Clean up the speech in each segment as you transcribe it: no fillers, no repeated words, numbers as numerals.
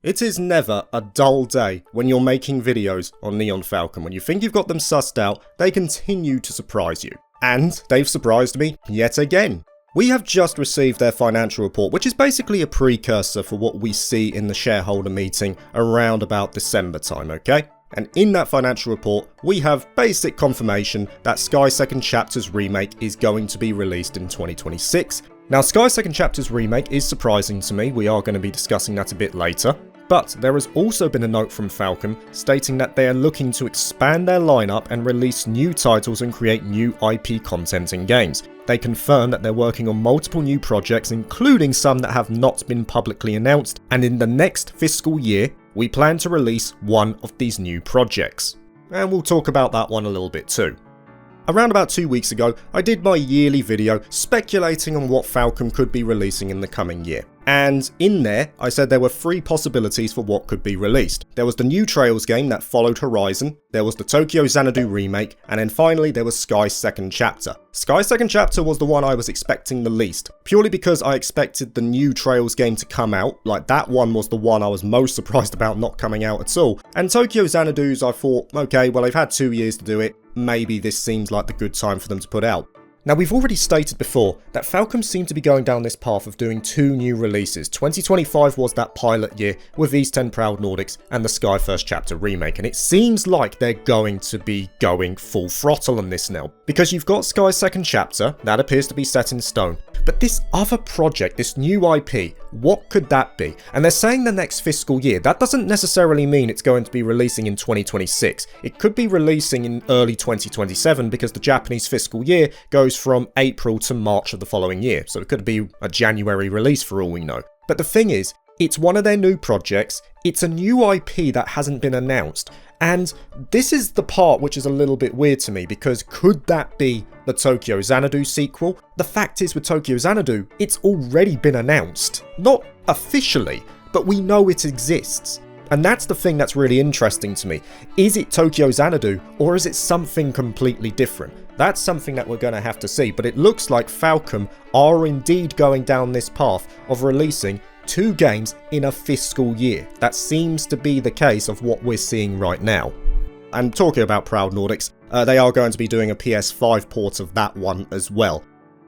It is never a dull day when you're making videos on Neon Falcom. When you think you've got them sussed out, they continue to surprise you. And they've surprised me yet again. We have just received their financial report, which is basically a precursor for what we see in the shareholder meeting around about December time, okay? And in that financial report, we have basic confirmation that Sky Second Chapter's remake is going to be released in 2026. Now, Sky Second Chapter's remake is surprising to me. We are going to be discussing that a bit later. But there has also been a note from Falcom stating that they are looking to expand their lineup and release new titles and create new IP content in games. They confirm that they're working on multiple new projects, including some that have not been publicly announced, and in the next fiscal year, we plan to release one of these new projects. And we'll talk about that one a little bit too. Around about 2 weeks ago, I did my yearly video speculating on what Falcom could be releasing in the coming year. And in there, I said there were 3 possibilities for what could be released. There was the new Trails game that followed Horizon, there was the Tokyo Xanadu remake, and then finally there was Sky Second Chapter. Sky Second Chapter was the one I was expecting the least, purely because I expected the new Trails game to come out. Like, that one was the one I was most surprised about not coming out at all. And Tokyo Xanadu's, I thought, okay, well, they've had 2 years to do it, maybe this seems like the good time for them to put out. Now, we've already stated before that Falcom seemed to be going down this path of doing 2 new releases. 2025 was that pilot year with East 10 Proud Nordics and the Sky First Chapter remake, and it seems like they're going to be going full throttle on this now. Because you've got Sky Second Chapter, that appears to be set in stone, but this other project, this new IP, what could that be? And they're saying the next fiscal year. That doesn't necessarily mean it's going to be releasing in 2026. It could be releasing in early 2027 because the Japanese fiscal year goes from April to March of the following year. So it could be a January release for all we know. But the thing is, it's one of their new projects. It's a new IP that hasn't been announced. And this is the part which is a little bit weird to me, because could that be the Tokyo Xanadu sequel? The fact is, with Tokyo Xanadu, it's already been announced. Not officially, but we know it exists. And that's the thing that's really interesting to me. Is it Tokyo Xanadu, or is it something completely different? That's something that we're going to have to see, but it looks like Falcom are indeed going down this path of releasing 2 games in a fiscal year. That seems to be the case of what we're seeing right now. And talking about Proud Nordics, they are going to be doing a PS5 port of that one as well.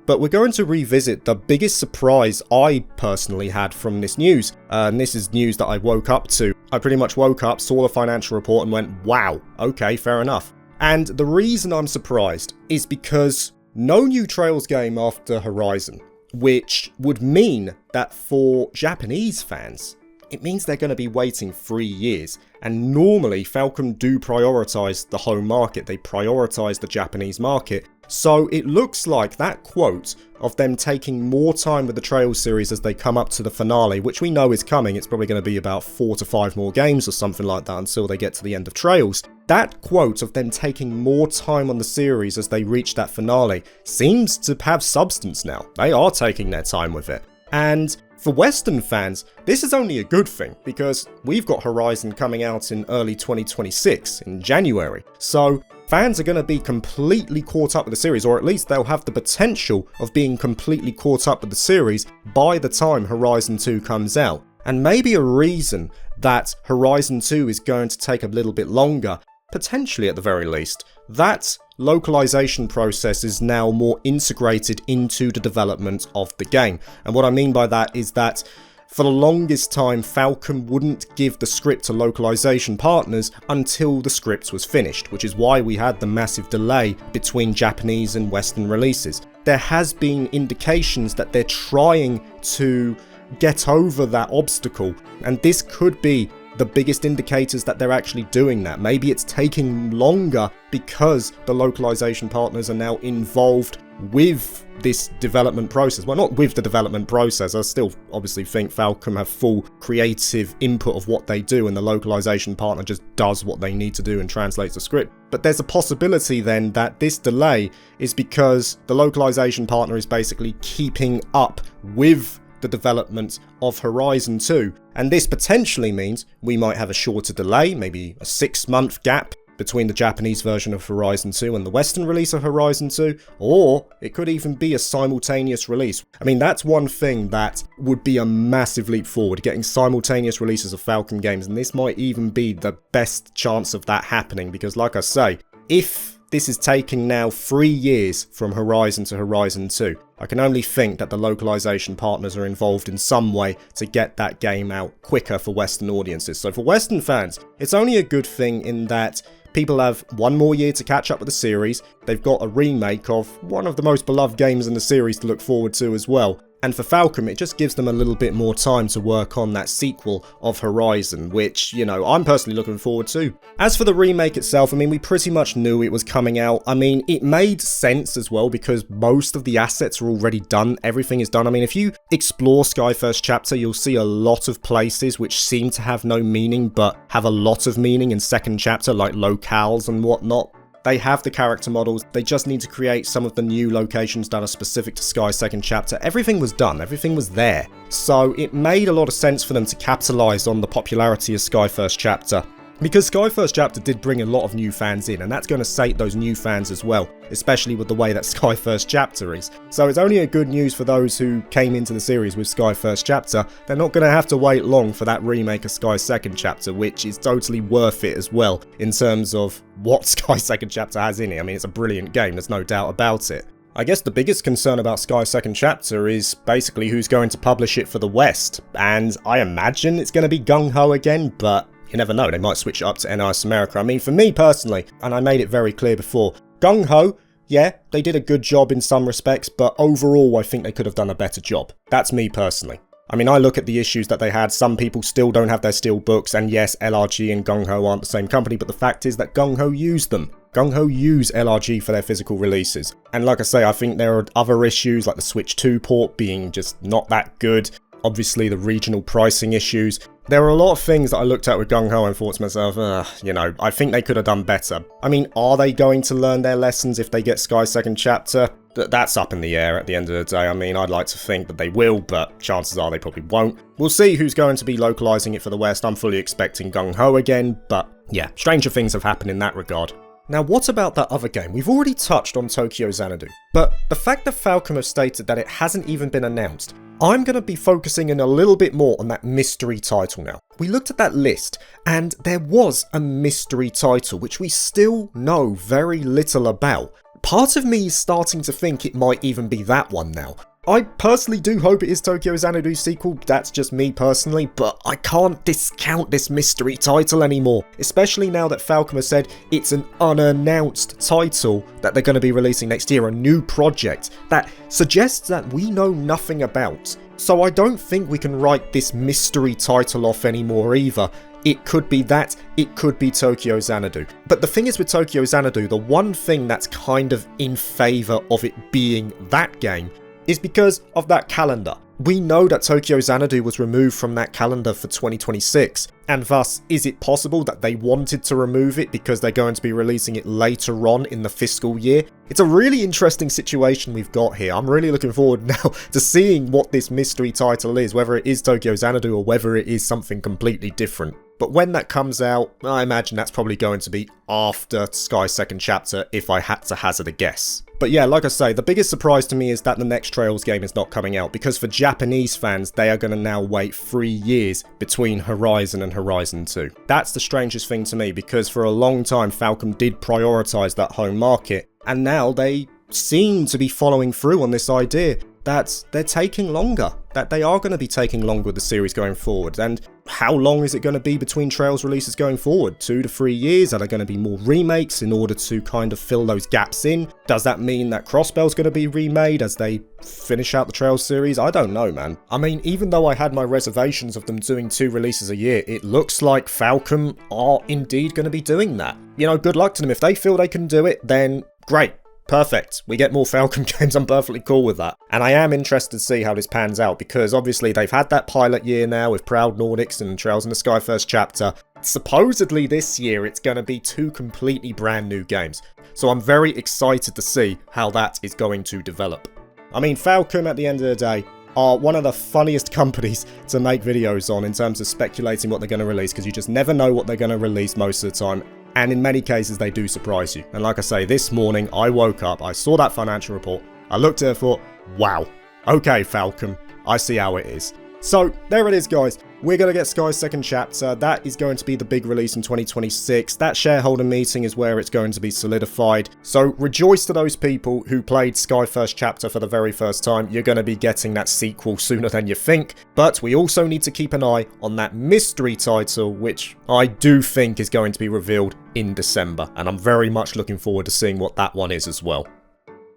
But we're going to revisit the biggest surprise I personally had from this news. And this is news that I woke up to. I pretty much woke up, saw the financial report and went, wow, okay, fair enough. And the reason I'm surprised is because no new Trails game after Horizon, which would mean that for Japanese fans, it means they're going to be waiting 3 years. And normally Falcom do prioritise the home market, they prioritise the Japanese market. So it looks like that quote of them taking more time with the Trails series as they come up to the finale, which we know is coming, it's probably going to be about 4 to 5 more games or something like that until they get to the end of Trails. That quote of them taking more time on the series as they reach that finale seems to have substance now. They are taking their time with it. And for Western fans, this is only a good thing, because we've got Horizon coming out in early 2026, in January. So fans are going to be completely caught up with the series, or at least they'll have the potential of being completely caught up with the series by the time Horizon 2 comes out. And maybe a reason that Horizon 2 is going to take a little bit longer, potentially at the very least, that localization process is now more integrated into the development of the game. And what I mean by that is that for the longest time, Falcom wouldn't give the script to localization partners until the script was finished, which is why we had the massive delay between Japanese and Western releases. There has been indications that they're trying to get over that obstacle, and this could be the biggest indicators that they're actually doing that. Maybe it's taking longer because the localization partners are now involved with this development process. Well, not with the development process. I still obviously think Falcom have full creative input of what they do, and the localization partner just does what they need to do and translates the script. But there's a possibility then that this delay is because the localization partner is basically keeping up with the development of Horizon 2, and this potentially means we might have a shorter delay, maybe a 6-month gap between the Japanese version of Horizon 2 and the Western release of Horizon 2, or it could even be a simultaneous release. I mean, that's one thing that would be a massive leap forward, getting simultaneous releases of Falcom games, and this might even be the best chance of that happening, because like I say, if this is taking now 3 years from Horizon to Horizon 2, I can only think that the localization partners are involved in some way to get that game out quicker for Western audiences. So for Western fans, it's only a good thing in that people have 1 more year to catch up with the series, they've got a remake of one of the most beloved games in the series to look forward to as well. And for Falcom, it just gives them a little bit more time to work on that sequel of Horizon, which, you know, I'm personally looking forward to. As for the remake itself, I mean, we pretty much knew it was coming out. I mean, it made sense as well because most of the assets are already done. Everything is done. I mean, if you explore Sky First Chapter, you'll see a lot of places which seem to have no meaning, but have a lot of meaning in Second Chapter, like locales and whatnot. They have the character models, they just need to create some of the new locations that are specific to Sky Second Chapter. Everything was done, everything was there. So it made a lot of sense for them to capitalise on the popularity of Sky First Chapter. Because Sky First Chapter did bring a lot of new fans in, and that's going to sate those new fans as well, especially with the way that Sky First Chapter is. So it's only a good news for those who came into the series with Sky First Chapter. They're not going to have to wait long for that remake of Sky Second Chapter, which is totally worth it as well, in terms of what Sky Second Chapter has in it. I mean, it's a brilliant game, there's no doubt about it. I guess the biggest concern about Sky Second Chapter is basically who's going to publish it for the West, and I imagine it's going to be Gung Ho again, but you never know, they might switch it up to NIS America. I mean, for me personally, and I made it very clear before, Gung Ho, yeah, they did a good job in some respects, but overall I think they could have done a better job. That's me personally. I mean, I look at the issues that they had, some people still don't have their steel books, and yes, LRG and Gung Ho aren't the same company, but the fact is that Gung Ho used them. Gung Ho use LRG for their physical releases. And like I say, I think there are other issues, like the Switch 2 port being just not that good, obviously the regional pricing issues. There are a lot of things that I looked at with Gung Ho and thought to myself, you know, I think they could have done better. I mean, are they going to learn their lessons if they get Sky Second Chapter? That's up in the air at the end of the day. I mean, I'd like to think that they will, but chances are they probably won't. We'll see who's going to be localising it for the West. I'm fully expecting Gung Ho again, but yeah, stranger things have happened in that regard. Now, what about that other game? We've already touched on Tokyo Xanadu, but the fact that Falcom have stated that it hasn't even been announced, I'm going to be focusing in a little bit more on that mystery title now. We looked at that list, and there was a mystery title which we still know very little about. Part of me is starting to think it might even be that one now. I personally do hope it is Tokyo Xanadu's sequel, that's just me personally, but I can't discount this mystery title anymore, especially now that Falcom has said it's an unannounced title that they're going to be releasing next year, a new project that suggests that we know nothing about. So I don't think we can write this mystery title off anymore either. It could be that, it could be Tokyo Xanadu. But the thing is with Tokyo Xanadu, the one thing that's kind of in favour of it being that game is because of that calendar. We know that Tokyo Xanadu was removed from that calendar for 2026, and thus, is it possible that they wanted to remove it because they're going to be releasing it later on in the fiscal year? It's a really interesting situation we've got here. I'm really looking forward now to seeing what this mystery title is, whether it is Tokyo Xanadu or whether it is something completely different. But when that comes out, I imagine that's probably going to be after Sky Second Chapter, if I had to hazard a guess. But yeah, like I say, the biggest surprise to me is that the next Trails game is not coming out, because for Japanese fans, they are going to now wait 3 years between Horizon and Horizon 2. That's the strangest thing to me, because for a long time, Falcom did prioritise that home market, and now they seem to be following through on this idea that they're taking longer, that they are going to be taking longer with the series going forward. And how long is it going to be between Trails releases going forward? 2 to 3 years? Are there going to be more remakes in order to kind of fill those gaps in? Does that mean that Crossbell's going to be remade as they finish out the Trails series? I don't know, man. I mean, even though I had my reservations of them doing 2 releases a year, it looks like Falcom are indeed going to be doing that. You know, good luck to them. If they feel they can do it, then great. Perfect. We get more Falcom games, I'm perfectly cool with that. And I am interested to see how this pans out, because obviously they've had that pilot year now with Proud Nordics and Trails in the Sky First Chapter. Supposedly this year it's going to be 2 completely brand new games. So I'm very excited to see how that is going to develop. I mean, Falcom at the end of the day are one of the funniest companies to make videos on in terms of speculating what they're going to release, because you just never know what they're going to release most of the time. and in many cases they do surprise you. And like I say, this morning I woke up, I saw that financial report, I looked at it and thought, wow, okay Falcom, I see how it is. So there it is guys, we're going to get Sky's second chapter. That is going to be the big release in 2026. That shareholder meeting is where it's going to be solidified. So rejoice to those people who played Sky first chapter for the very first time. You're going to be getting that sequel sooner than you think. But we also need to keep an eye on that mystery title, which I do think is going to be revealed in December. And I'm very much looking forward to seeing what that one is as well.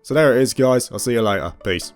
So there it is guys, I'll see you later. Peace.